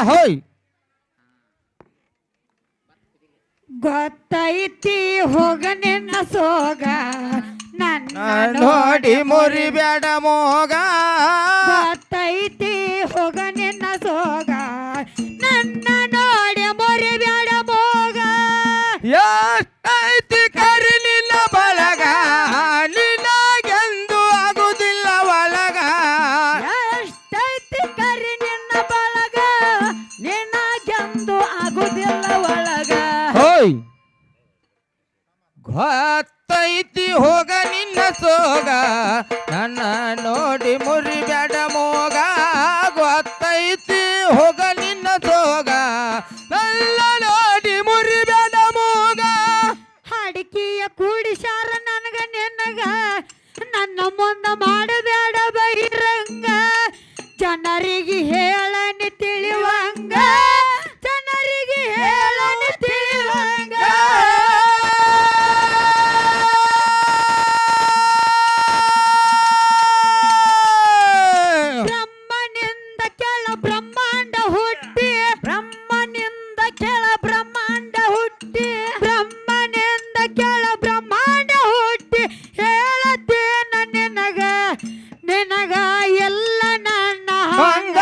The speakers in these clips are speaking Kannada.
ಹೋಯ್ ಗೊತ್ತೈತಿ ಹೋಗ ನಿನ್ನ ಸೋಗ ನನ್ನ ನೋಡಿ ಮುರಿಬೇಡ ಮೋಗ ಗೊತ್ತೈತಿ ಹೋಗ ನಿನ್ನ ಸೋಗ ನನ್ನ ನೋಡಿ ಮುರಿಬೇಡ ಮೋಗ ಎಷ್ಟೈತಿ ಕರಿಲಿಲ್ಲ ಬಳಗ ನಿನಗೆಂದು ಆಗುದಿಲ್ಲ ಒಳಗ ಎಷ್ಟೈತಿ ಕರಿ ನಿನ್ನ ಬಳಗ ನಿನಗೆಂದು ಆಗುದಿಲ್ಲ ಒಳಗ ಹೋಯ್ ಗೊತ್ತೈತಿ ಹೋಗ ನಿನ್ನ ಸೋಗ ನನ್ನ ನೋಡಿ ಮುರಿಬೇಡ ಮೋಗ ಗೊತ್ತೈತಿ ಹೋಗ ನಿನ್ನ ಸೋಗ ನನ್ನ ನೋಡಿ ಮುರಿಬೇಡ ಮೋಗ ಅಡಿಕೆಯ ಕೂಡಿಸಾರ ನನಗ ನಿನ್ನಗ ನನ್ನ ಮುಂದ ಮಾಡಬೇಡ ಬಹಿರಂಗ ಜನರಿಗೆ ಹೇಳನಿ ತಿಳಿವಂಗ ಜನರಿಗೆ ಹೇಳನಿ ತಿಳಿವಂಗ ಬ್ರಹ್ಮನಿಂದ ಕೆಳ ಬ್ರಹ್ಮಾಂಡ ಹುಟ್ಟಿ ಬ್ರಹ್ಮನಿಂದ ಕೆಳ ಬ್ರಹ್ಮಾಂಡ ಹುಟ್ಟಿ ಬ್ರಹ್ಮನಿಂದ ಕೆಳ ಬ್ರಹ್ಮಾಂಡ ಹುಟ್ಟಿ ಹೇಳತ್ತೇನ ನಿನಗ ನಿನಗ ಎಲ್ಲ ನನ್ನ ಹಂಗ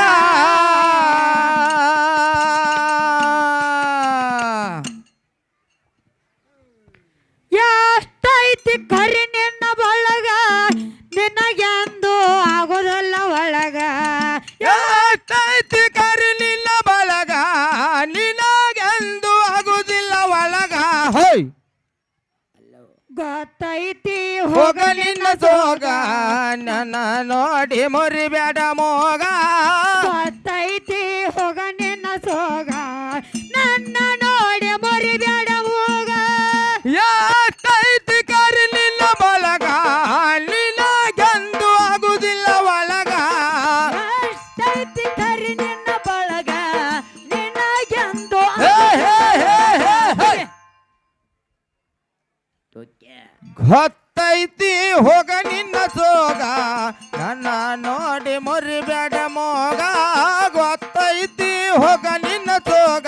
ಎಷ್ಟೈತಿ ಕರಿ ನಿನ್ನ ಬಳಗ ನಿನಗೆಂದು ಆಗೋದಲ್ಲ ಒಳಗ ಎಷ್ಟೈತಿ ಕರಿಲಿಲ್ಲ ಬಳಗ ನಿನಗೆಂದು ಆಗುದಿಲ್ಲ ಒಳಗ ಹೋಯ್ ಗೊತ್ತೈತಿ ಹೋಗ ನಿನ್ನ ಸೋಗ ನನ್ನ ನೋಡಿ ಮುರಿಬೇಡ ಮೋಗ ಗೊತ್ತೈತಿ ಹೋಗ ನಿನ್ನ ಸೋಗ ನನ್ನ ನೋಡಿ ಮರಿಬೇಡ ಹೋಗ ಎಷ್ಟೈತಿ ಕರಿಲಿಲ್ಲ ಬಳಗ ನಿನಗೆಂದು ಆಗುದಿಲ್ಲ ಒಳಗ ಎಷ್ಟೈತಿ ಕರಿ ನಿನ್ನ ಬಳಗ ನಿನಗೆಂದು ಹೇ, ಹೇ, ಹೇ, ಹೇ, ಹೇ. ಗೊತ್ತೈತಿ ಹೋಗ ನಿನ್ನ ಸೋಗ ನನ್ನ ನೋಡಿ ಮುರಿಬೇಡ ಮೋಗ ಗೊತ್ತೈತಿ ಹೋಗ ನಿನ್ನ ಸೋಗ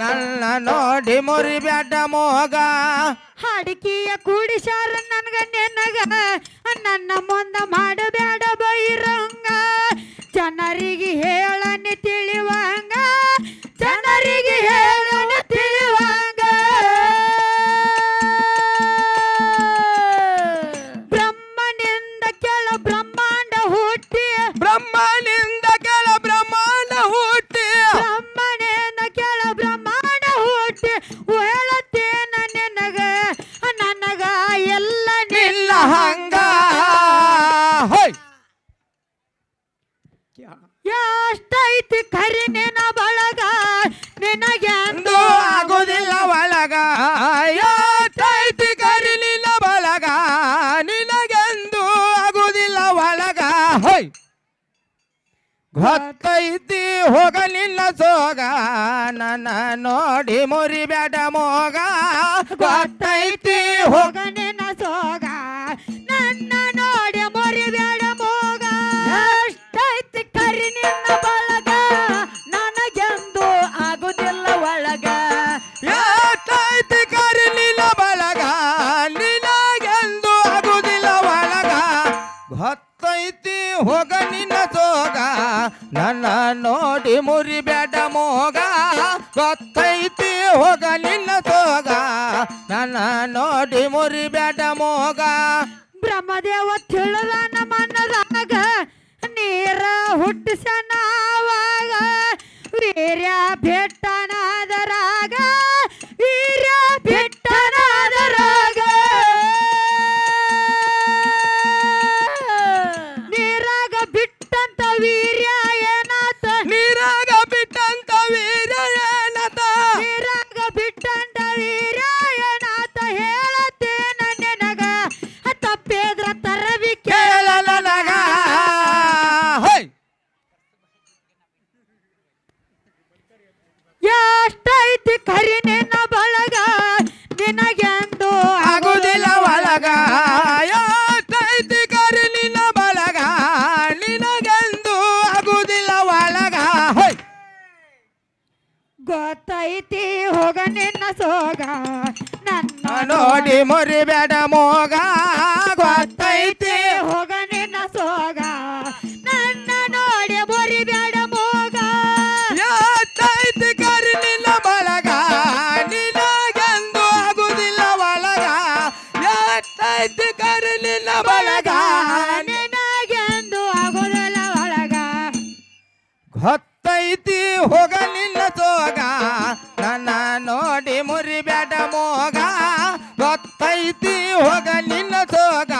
ನನ್ನ ನೋಡಿ ಮುರಿಬೇಡ ಮೋಗ ಅಡಿಕೆಯ ಕೂಡಿಸಾರ ನನಗ ನಿನಗ ನನ್ನ ಮುಂದ ಮಾಡಬೇಡ ಬಹಿರಂಗ ಜನರಿಗೆ ಹೇಳನಿ ತಿಳಿವಂಗ ಜನರಿಗೆ ಹೇಳನಿ ತಿಳಿವಂಗ ಬ್ರಹ್ಮನಿಂದ ಕೆಳ ಬ್ರಹ್ಮಾಂಡ ಹುಟ್ಟಿ ಬ್ರಹ್ಮನಿಂದ ಕೆಳ ಬ್ರಹ್ಮಾಂಡ ಹುಟ್ಟಿ ಬ್ರಹ್ಮನಿಂದ ಕೆಳ ಬ್ರಹ್ಮಾಂಡ ಹುಟ್ಟಿ ಹೇಳತ್ತೇನ ನಿನಗ ನನಗ ಎಲ್ಲ ನಿಲ್ಲ ಹಂಗ ಹೋಯ್ ಎಷ್ಟೈತಿ ಕರಿ ನಿನ್ನ ಬಳಗ ನಿನಗೆಂದು ಎಂದು ಆಗುದಿಲ್ಲ ಒಳಗ ಎಷ್ಟೈತಿ ಕರಿಲಿಲ್ಲ ಬಳಗ ನಿನಗೆಂದು ಆಗುದಿಲ್ಲ ಒಳಗ ಹೋಯ್ ಗೊತ್ತೈತಿ ಹೋಗ ನಿನ್ನ ಸೋಗ ನನ್ನ ನೋಡಿ ಮುರಿಬೇಡ ಮೋಗ ಗೊತ್ತೈತಿ ಹೋಗ ಹೋಗ ನಿನ್ನ ಸೋಗ ನನ್ನ ನೋಡಿ ಮರಿಬೇಡ ಮೋಗ ಎಷ್ಟೈತಿ ಕರಿ ನಿನ್ನ ಬಳಗ ನನಗೆಂದು ಆಗುದಿಲ್ಲ ಒಳಗ ಎಷ್ಟೈತಿ ಕರಿಲಿಲ್ಲ ಬಳಗ ನಿನಗೆಂದು ಆಗುದಿಲ್ಲ ಒಳಗ ಗೊತ್ತೈತಿ ಹೋಗ ನಿನ್ನ ಸೋಗ ನನ್ನ ನೋಡಿ ಮುರಿಬೇಡ ಮೋಗ ಗೊತ್ತೈತಿ ಹೋಗ ನಿನ್ನ ಸೋಗ ನನ್ನ ನೋಡಿ ಮುರಿಬೇಡ ಮೋಗ ಬ್ರಹ್ಮದೇವ ತಿಳಿದಾನ ಮನದಾಗ ನೀರ ಹುಟ್ಟಿಸನ ಆವಾಗ ವೀರ್ಯ ಬೆಟ್ಟನಾದರಾಗ ವೀರ್ಯ ಬೆಟ್ಟನಾದರಾಗ ನೀರಾಗ ಬಿಟ್ಟಂತ ವೀರ್ಯ ಏನಾತ ನೀರಾಗ ಬಿಟ್ಟಂತ ವೀರ್ಯ ಏನತ ನೀರಾಗ ಬಿಟ್ಟಂತ ವೀರ್ಯ ಏನಾತ ಹೇಳತ್ತೇನ ನಿನಗ ತಪ್ಪಿದ್ರ ತರವಿ ಕೇಳಲ ನಗ ಹೋಯ್ ಎಷ್ಟೈತಿ ಕರಿ ನಿನ್ನ ಬಳಗ ನಿನಗೆಂದು ಆಗುದಿಲ್ಲ ಒಳಗ ಎಷ್ಟೈತಿ ಕರಿಲಿಲ್ಲ ಬಳಗ ನಿನಗೆಂದು ಆಗುದಿಲ್ಲ ಒಳಗ ಹೋಯ್ ಗೊತ್ತೈತಿ ಹೋಗ ನಿನ್ನ ಸೋಗ ನನ್ನ ನೋಡಿ ಮುರಿಬೇಡ ಮೋಗ ಗೊತ್ತೈತಿ ಹೋಗ ನಿನ್ನ ಸೋಗ ನನ್ನ ನೋಡಿ ಮುರಿಬೇಡ ಮೋಗ ಎತ್ತೈತಿ ಕರಿ ನಿನ್ನ ಬಳಗ ನಿನಗೆಂದು ಆಗುದಿಲ್ಲ ಒಳಗ ಎತ್ತೈತಿ ಕರಿ ನಿನ್ನ ಬಳಗ ನಿನಗೆಂದು ಆಗುದಿಲ್ಲ ಒಳಗ ಗೊತ್ತೈತಿ ಹೋಗ ನಿನ್ನ ಸೋಗ ನನ್ನ ನೋಡಿ ಮುರಿಬೇಡ ಮೋಗ ಗೊತ್ತೈತಿ ಹೋಗ ನಿನ್ನ ಸೋಗ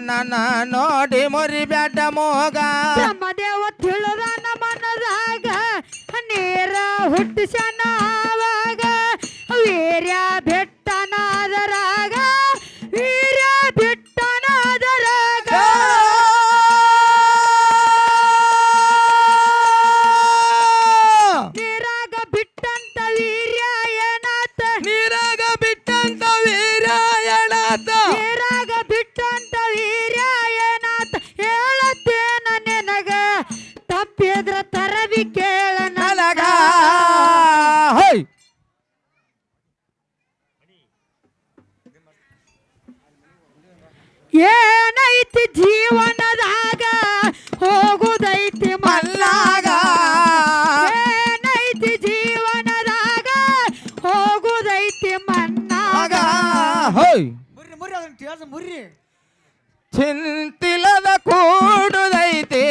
ನನ್ನ ನೋಡಿ ಮುರಿಬೇಡ ಮೋಗ ಬ್ರಹ್ಮದೇವ ತಿಳಿದ ಮನದಾಗ ನೀರ ಹುಟ್ಟಿಸನ ಆವಾಗ ವೀರ್ಯ ಬೆಟ್ಟನಾದರಾಗ ವೀರ್ಯ ಬೆಟ್ಟನಾದರಾಗ ನೀರಾಗ ಬಿಟ್ಟಂತ ವೀರ್ಯ ಏನಾತ ನೀರಾಗ ಬಿಟ್ಟಂತ ವೀರಾಯಣಾಥ ನೀರಾಗ ಬಿಟ್ಟಂತ ವೀರ್ಯ ಏನಾತ ಹೇಳತ್ತೇನ ನಿನಗ ತಪ್ಪಿದ್ರ ತರವಿ ಕೇಳ ನನಗ ಹೋಯ್ ಏನೈತಿ ಜೀವನದಾಗ ಹೋಗುದೈತಿ ಮಲ್ಲಾಗ ಏನೈತಿ ಜೀವನದಾಗ ಹೋಗುದೈತಿ ಮನ್ನಾಗ ಹೋಯ್ ಮುರ್ರಿ ಮುರ್ರಿ ಅದನ್ನ ಕೇಳ್ದ ಮುರ್ರಿ ಚಿಂತಿಲ್ಲದ ಕೂಡುದೈತಿ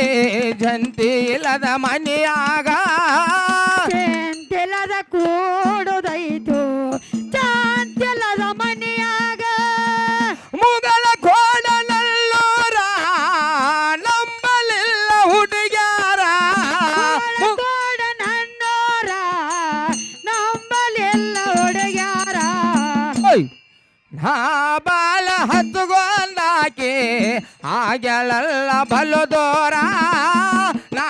ಜಂತಿಲ್ಲದ ಮನೆಯಾಗ ಚೆಂತಿಲ್ಲದ ಕೂಡುದೈತು ಚಾಂತಿಲ್ಲದ ಮನೆಯಾಗ ಮುಗಳ ಕೋಡನಲ್ಲೋರ ನಂಬಲಿಲ್ಲ ಹುಡುಗ್ಯಾರ ಕೋಡ ನನ್ನೋರ ನಂಬಲೆಲ್ಲ ಹುಡುಗ್ಯಾರ ಹೋಯ್ ನಾ ಬಾಲ ಹತ್ತುಗೊಂದಾಕಿ ಆಗೆಳಲ್ಲ ಬಲುದೋರ ನಾ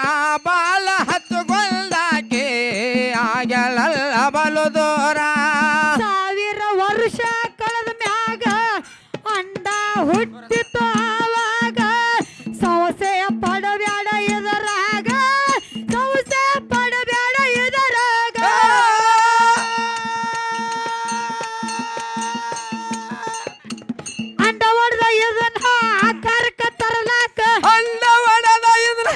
ಬಾಲ ಹತ್ತುಗೊಂದಾಕಿ ಆಗೆಳಲ್ಲ ಬಲುದೋರ ಸಾವಿರ ವರ್ಷ ಕಳೆದ ಮ್ಯಾಗ ಅಂಡ ಹುಟ್ಟಿತು ಆವಾಗ ಸೌಸೆಯ ಪಡಬ್ಯಾಡ ಇದರಾಗ ಸೌಸೆ ಪಡಬ್ಯಾಡ ಇದರಾಗ ಅಂಡ ಹೊಡೆದ ಇದನ್ನ ಆಕಾರಕ್ಕ ತರಲಾಕ ಅಂಡ ಒಡದ ಇದ್ರ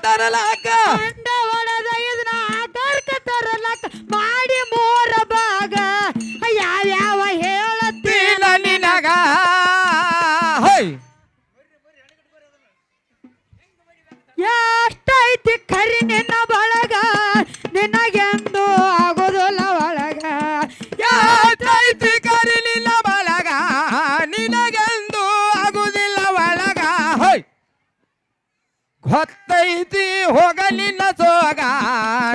ತರಲಾಕ ಅಂಡ ಹೊಡೆದ ಇದನ್ನ ಆಕಾರಕ್ಕ ತರಲಾಕ ಮಾಡಿ ಮೋರ ಭಾಗ ಯಾವ್ಯಾವ ಹೇಳತ್ತೀನ ತೀನ ನಿನಗ ಹೋಯ್ ಎಷ್ಟೈತಿ ಕರಿ ನಿನ್ನ ಬಳಗ ನಿನಗೆಂದು ಆಗೋದಿಲ್ಲ ಒಳಗ ಯಾತೈತಿ ಕರಿಲಿಲ್ಲ ಬಳಗ ನಿನಗೆಂದು ಆಗುದಿಲ್ಲ ಒಳಗ ಹೋಯ್ ಗೊತ್ತೈತಿ ಹೋಗ ನಿನ್ನ ಸೋಗ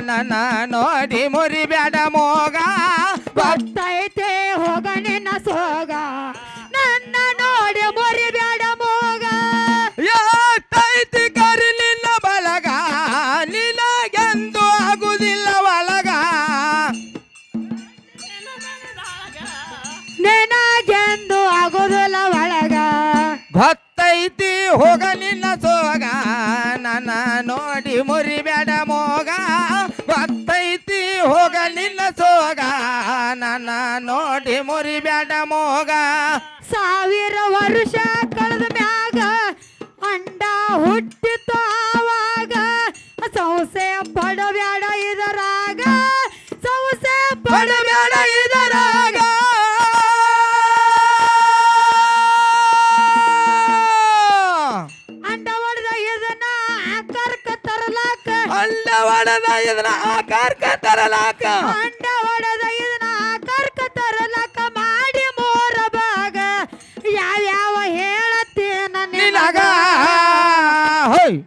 ನನ್ನ ನೋಡಿ ಮುರಿಬೇಡ ಮೋಗ ಗೊತ್ತೈತೆ ಹೋಗ ನಿನ್ನ ಸೋಗ ನನ್ನ ನೋಡಿ ಮುರಿಬೇಡ ಮೋಗ ಯಾತೈತಿ ಕರಿಲಿಲ್ಲ ಬಳಗ ನಿನಗೆಂದು ಆಗುದಿಲ್ಲ ಒಳಗ ನಿನಗೆಂದು ಆಗೋದಿಲ್ಲ ಒಳಗ ಗೊತ್ತೈತಿ ಹೋಗ ನಿನ್ನ ಸೋಗ ನನ್ನ ನೋಡಿ ಮುರಿಬೇಡ ಮೋಗ ಗೊತ್ತೈತಿ ಹೋಗ ನಿನ್ನ ಸೋಗ ನನ್ನ ನೋಡಿ ಮುರಿಬೇಡ ಮೋಗ ಸಾವಿರ ವರ್ಷ ಕಳೆದ ಮ್ಯಾಗ ಅಂಡ ಹುಟ್ಟಿತು ಆವಾಗ ಸೌಸೆ ಪಡಬ್ಯಾಡ ಇದರಾಗ ಸೌಸೆ ಪಡಬೇಡ ಇದರಾಗ ಅಂಡ ಹೊಡೆದ ಇದನ್ನ ಆಕಾರಕ್ಕ ತರಲಾಕ ಅಲ್ಲ ಒಡದ ಇದನ್ನ ಆಕಾರಕ್ಕ ತರಲಾಕ ಅಂಡ ಹೊಡೆದ ಇದನ್ನ ಆಕಾರಕ್ಕ ತರಲಾಕ ಮಾಡಿ ಮೋರ ಭಾಗ ಯಾವ್ಯಾವ ಹೇಳತ್ತೇನ ನಿನಗ ಹೋಯ್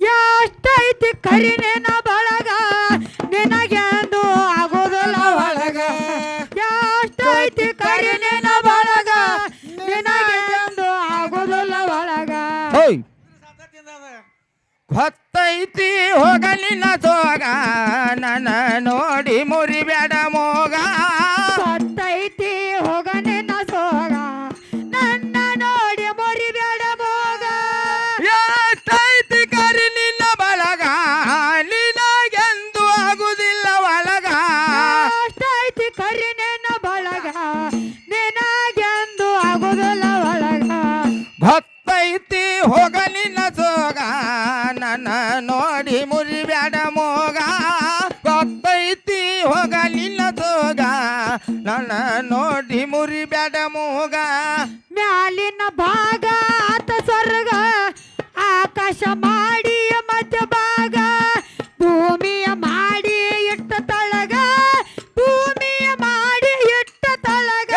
ಎಷ್ಟೈತಿ ಕರಿ ನಿನ್ನ ಬಳಗ ನಿನಗೆಂದು ಆಗೋದಿಲ್ಲ ಒಳಗ ಎಷ್ಟೈತಿ ಕರಿ ನಿನ್ನ ಬಳಗ ನಿನಗೆಂದು ಆಗೋದಿಲ್ಲ ಒಳಗ ಹೋಯ್ ಗೊತ್ತೈತಿ ಹೋಗ ನಿನ್ನ ಸೋಗ ನನ್ನ ನೋಡಿ ಮುರಿಬೇಡ ಮೋಗ ಗೊತ್ತೈತಿ ಹೋಗ ನಿನ್ನ ಸೋಗ ನನ್ನ ನೋಡಿ ಮುರಿಬೇಡ ಮೋಗ ಎಷ್ಟೈತಿ ಕರಿ ನಿನ್ನ ಬಳಗ ಮುರಿಬ್ಯಾಡ ಮೋಗ ಮ್ಯಾಲಿನ ಭಾಗ ಆತ ಸ್ವರ್ಗ ಆಕಾಶ ಮಾಡಿ ಮಧ್ಯ ಭಾಗ ಭೂಮಿಯ ಮಾಡಿ ಇಟ್ಟ ತಳಗ ಭೂಮಿಯ ಮಾಡಿ ಇಟ್ಟ ತಳಗ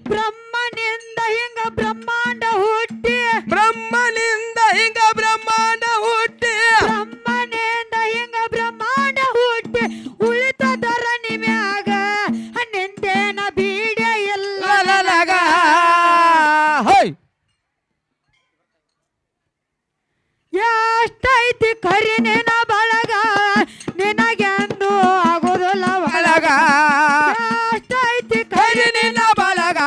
ಬ್ರಹ್ಮನಿಂದ ಹಿಂಗ ಬ್ರಹ್ಮಾಂಡ ಹುಟ್ಟಿ ಬ್ರಹ್ಮನಿಂದ ಹಿಂಗ ಬ್ರಹ್ಮಾಂಡ ಹುಟ್ಟಿ ಬ್ರಹ್ಮನಿಂದ ಹಿಂಗ ಬ್ರಹ್ಮಾಂಡ ಹುಟ್ಟಿ ಉಳಿತ ಧರಣಿ ಮ್ಯಾಗ ನಿಂದೇನ ಬೀಡ ಇಲ್ಲ ಲಲಲಗ ಹೋಯ್ ಎಷ್ಟೈತಿ ಕರಿ ನಿನ ಬಳಗ ನಿನಗೆಂದು ಆಗುದಿಲ್ಲ ಬಳಗ ಎಷ್ಟೈತಿ ಕರಿ ನಿನ್ನ ಬಳಗ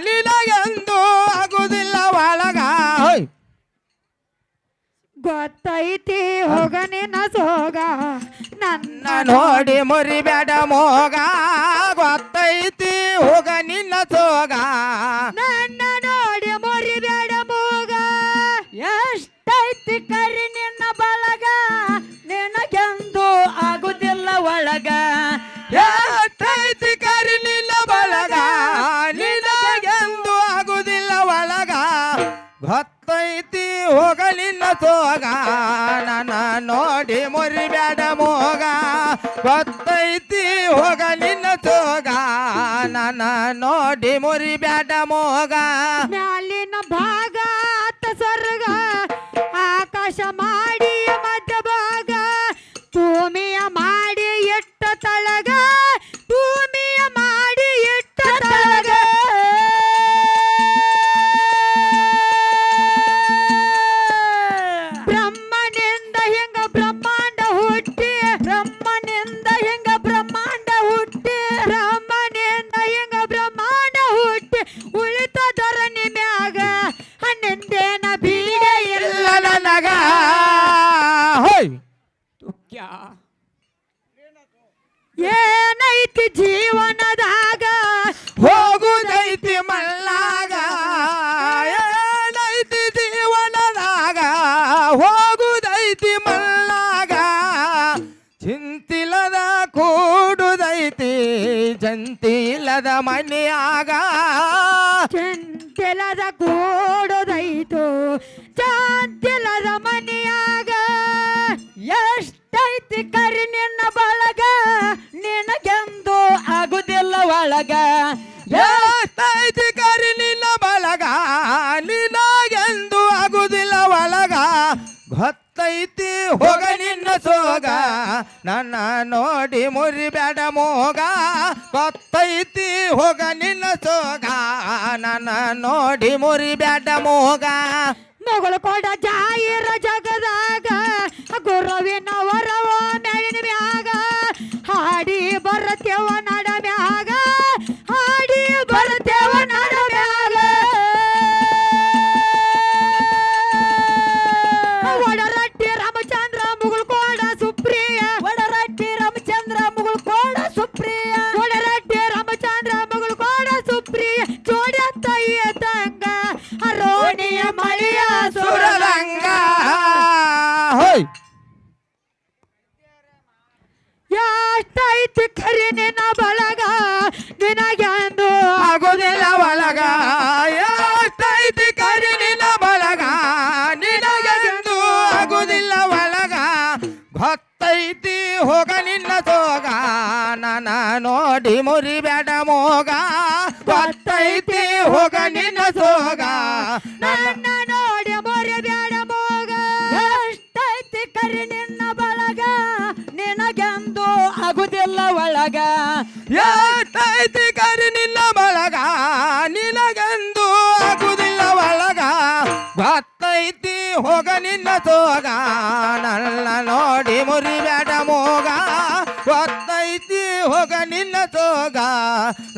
ನಿನಗೆಂದು ಆಗುದಿಲ್ಲ ಒಳಗ ಹೋಯ್ ಗೊತ್ತೈತಿ ಹೋಗ ನಿನ್ನ ಸೋಗ ನನ್ನ ನೋಡಿ ಮುರಿಬ್ಯಾಡ ಮೋಗ ಗೊತ್ತೈತಿ ಹೋಗ ನಿನ್ನ ಸೋಗ ನನ್ನ ನೋಡಿ ಮುರಿಬೇಡ ಮೂಗ ಎಷ್ಟೈತಿ ಕರಿ ನಿನ್ನ ಬಳಗ ನಿನಗೆಂದು ಆಗುದಿಲ್ಲ ಒಳಗ ಎಷ್ಟೈತಿ ಕರಿ ನಿನ್ನ ಬಳಗ ನಿನಗೆಂದು ಆಗುದಿಲ್ಲ ಒಳಗ ಗೊತ್ತೈತಿ ಹೋಗ ನಿನ್ನ ಸೋಗ ನನ್ನ ನೋಡಿ ಮುರಿಬ್ಯಾಡ ಮೋಗ ಗೊತ್ತೈತಿ ಹೋಗ ನಿನ್ನ ಸೋಗ ನನ್ನ ನೋಡಿ ಮುರಿಬ್ಯಾಡ ಮೋಗ ಮ್ಯಾಲಿನ ಭಾಗ ಆತ ಸ್ವರ್ಗ ಆಕಾಶ ಮಾಡಿ ಮಧ್ಯ ಭಾಗ ಭೂಮಿಯ ಮಾಡಿ ಇಟ್ಟ ತಳಗ ಭೂಮಿಯ ಮಾಡಿ ಇಟ್ಟ ತಳಗ ಬ್ರಹ್ಮನಿಂದ ಹಿಂಗ ಬ್ರಹ್ಮಾಂಡ ಹುಟ್ಟಿ ಬ್ರಹ್ಮನಿಂದ ಹಿಂಗ ಬ್ರಹ್ಮಾಂಡ ಹುಟ್ಟಿ ಬ್ರಹ್ಮನಿಂದ ಹಿಂಗ ಬ್ರಹ್ಮಾಂಡ ಹುಟ್ಟಿ ಉಳಿತ ಧರಣಿ ಮ್ಯಾಗ ನಿಂದೇನ ಬೀಡ ಇಲ್ಲ ಇಲ್ಲ ನನಗ ಹೋಯ್ ಏನೈತಿ ಜೀವನದಾಗ ಹೋಗುದೈತಿ ಮಲ್ಲಾಗ ಏನೈತಿ ಜೀವನದಾಗ ಹೋಗುದೈತಿ ಮಲ್ಲಾಗ ಚಿಂತಿಲ್ಲದ ಕೂಡುದೈತಿ ಜಂತಿಲ್ಲದ ಮನೆಯಾಗ ಚಂತಿಲದ ಕೂಡೋದೈತು ಚಾಂತಿಲದ ಮನೆಯಾಗ ಎಷ್ಟೈತಿ ಕರಿ ನಿನ್ನ ಬಳಗ ನಿನಗೆಂದು ಆಗುದಿಲ್ಲ ಒಳಗ ಎಷ್ಟೈತಿ ಕರಿ ನಿನ್ನ ಬಳಗ ನಿನಗೆಂದು ಆಗುದಿಲ್ಲ ಒಳಗ ಗೊತ್ತೈತಿ ಹೋಗ ನಿನ್ನ ಸೋಗ ನನ್ನ ನೋಡಿ ಮುರಿಬ್ಯಾಡ ಮೋಗ ಗೊತ್ತೈತಿ ಹೋಗ ನಿನ್ನ ಸೋಗ ನನ್ನ ನೋಡಿ ಮುರಿಬ್ಯಾಡ ಮೋಗ ಮೊಗಳು ಕೊಡ ಜಾಯಿರ ಜಗದಾಗ ಗುರುವಿನ ವರವ ಮ್ಯಾಲಿನ ಮ್ಯಾಗ ಹಾಡಿ ಬರತೇವ ನಡ ಮ್ಯಾಗ ಹಾಡಿ ಬರತೇವ ನಡ ಮ್ಯಾಗ ಒಡರಟ್ಟಿ ರಾಮಚಂದ್ರ ಮುಗುಳ್ ಕೋಡ ಸುಪ್ರಿಯ ಒಡರಟ್ಟಿ ರಾಮಚಂದ್ರ ಮುಗುಳ್ ಕೋಡ ಸುಪ್ರಿಯ ಒಡರಟ್ಟಿ ರಾಮಚಂದ್ರ ಮುಗುಳ್ ಕೋಡ ಸುಪ್ರಿಯ ಜೋಡಿ ತಯ್ಯ ತಂಗ ಅರೋಣಿಯ ಮಳೆಯ ಸುರರಂಗ ಹೋಯ್ ಎಷ್ಟೈತಿ ಕರಿ ನಿನ್ನ ಬಳಗ ನಿನಗೆಂದು ಆಗುದಿಲ್ಲ ಒಳಗ ಎಷ್ಟೈತಿ ಕರಿ ನಿನ್ನ ಬಳಗ ನಿನಗೆಂದು ಆಗುದಿಲ್ಲ ಒಳಗ ಗೊತ್ತೈತಿ ಹೋಗ ನಿನ್ನ ಸೋಗ ನನ್ನ ನೋಡಿ ಮುರಿಬ್ಯಾಡ ಮೋಗ ಗೊತ್ತೈತಿ ಹೋಗ ನಿನ್ನ ಸೋಗ ನನ್ನ ನೋಡಿ ಮೊರೆಬ್ಯಾಡ ಮೋಗ ಎಷ್ಟೈತಿ ಕರಿ ನಿನ್ನ ಬಳಗ ನಿನಗೆಂದು ಆಗುದಿಲ್ಲ ಒಳಗ ಎಷ್ಟೈತಿ ಕರಿ ನಿನ್ನ ಬಳಗ ನಿನಗೆಂದು ಆಗುದಿಲ್ಲ ಒಳಗ ಗೊತ್ತೈತಿ ಹೋಗ ನಿನ್ನ ಸೋಗ ನನ್ನ ನೋಡಿ ಮುರಿಬ್ಯಾಡ ಮೋಗ ಗೊತ್ತೈತಿ ಹೋಗ ನಿನ್ನ ಸೋಗ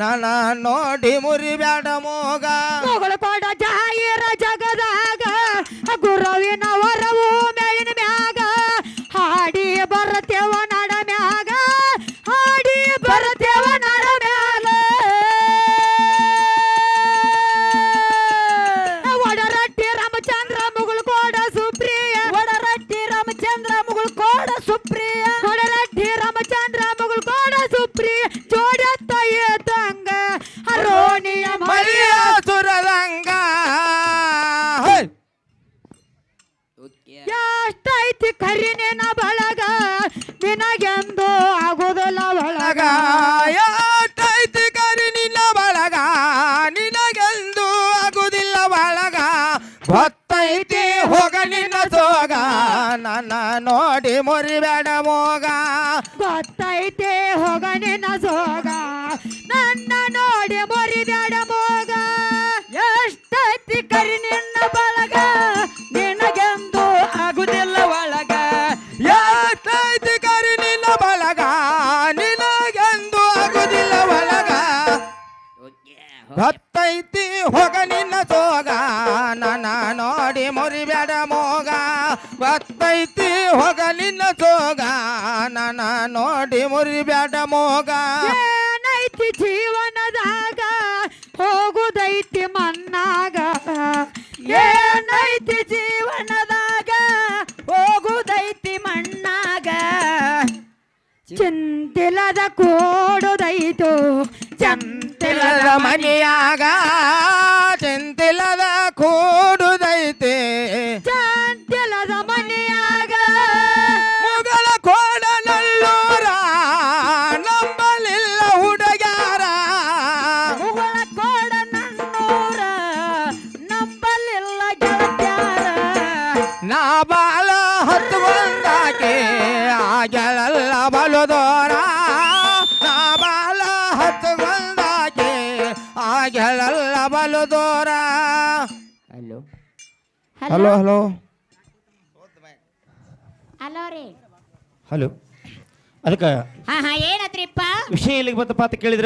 ನನ್ನ ನೋಡಿ ಮುರಿಬ್ಯಾಡ ಮೋಗ ಮೊಗಳು ಕೊಡ ಜಾಯಿರ ಜಗದಾಗ ಗುರುವಿನ ವರವು ಮ್ಯಾಲಿನ ಮ್ಯಾಗ ಹಾಡಿ ಬರತೇವ ನಡ ಮ್ಯಾಗ ಹಾಡಿ ಬರತೇವ ನಡ ಮ್ಯಾಗ ಒಡರಟ್ಟಿ ರಾಮಚಂದ್ರ ಮುಗುಳ್ ಕೋಡ ಸುಪ್ರಿಯ ಒಡರಟ್ಟಿ ರಾಮಚಂದ್ರ ಮುಗುಳ್ ಕೋಡ ಸುಪ್ರಿಯ ಒಡರಟ್ಟಿ ಕರಿನೇನ ಬಳಗ ನಿನಗೆಂದು ಆಗುವುದಿಲ್ಲ ಒಳಗ ಯಾತೈತಿ ಕರಿ ನಿನ್ನ ಬಳಗ ನಿನಗೆಂದು ಆಗುದಿಲ್ಲ ಬಳಗ ಗೊತ್ತೈತಿ ಹೋಗ ನಿನ್ನ ಸೋಗ ನನ್ನ ನೋಡಿ ಮುರಿಬೇಡ ಮೋಗ ಗೊತ್ತೈತೆ ಹೋಗ ನಿನ್ನ ಸೋಗ ನನ್ನ ನೋಡಿ ಮುರಿಬೇಡ ಮೋಗ ಎಷ್ಟೈತಿ ಕರಿ ನಿನ್ನ ಬಳಗ ನಿನಗೆಂದು ಆಗುವುದಿಲ್ಲ ಒಳಗ ಯಾತೈತಿ ಕರಿ ನಿನ್ನ ಬಳಗ ನಿನಗೆಂದು ಆಗುದಿಲ್ಲ ಒಳಗ ಗೊತ್ತೈತಿ ಹೋಗ ನಿನ್ನ ಸೋಗ ನನ್ನ ನೋಡಿ ಮುರಿಬೇಡ ಮೋಗ ಗೊತ್ತೈತಿ ಹೋಗ ನಿನ್ನ ಸೋಗ ನನ್ನ ನೋಡಿ ಮುರಿಬೇಡ ಮೋಗ ಏನೈತಿ ಜೀವನದಾಗ ಹೋಗುದೈತಿ ಮನ್ನಾಗ ಏನೈತಿ ಜೀವನದಾಗ ಹೋಗುದೈತಿ ಮಣ್ಣಾಗ ಚಿಂತಿಲದ ಕೂಡುದೈತು ಚಿಂತಿಲದ ಮನೆಯಾಗ ಚಿಂತಿಲದ ಕೂಡುದೈತೆ ಚಂತಿಲದ ಮನೆಯಾಗ ಮುಗಳ ಕೋಡನಲ್ಲೂರ ನಂಬಲಿಲ್ಲ ಹುಡುಗ್ಯಾರ ಮುಗಳ ಕೋಡ ನನ್ನೂರ ನಂಬಲಿಲ್ಲ ಗೆಳತ್ಯಾರ ನಾ ಬಾಳ ಹತ್ತುಕೊಂಡಾಕೆ ಆಗೆಲ್ಲ ಬಲುದೋರ ನಾ ಬಾಳ ಹತ್ತುಕೊಂಡಾಕೆ ಆಗೆಲ್ಲ ಬಲುದೋರ ಹಲೋ ಹಲೋ ಹಲೋ ಹಲೋ ರೀ ಹಲೋ ಅದಕ್ಕೆ ಹಾ ಏನತ್ರಿಪ್ಪ ವಿಷಯ ಎಲ್ಲಿಗೆ ಬಂತಪ್ಪ ಅಂತ ಕೇಳಿದ್ರೆ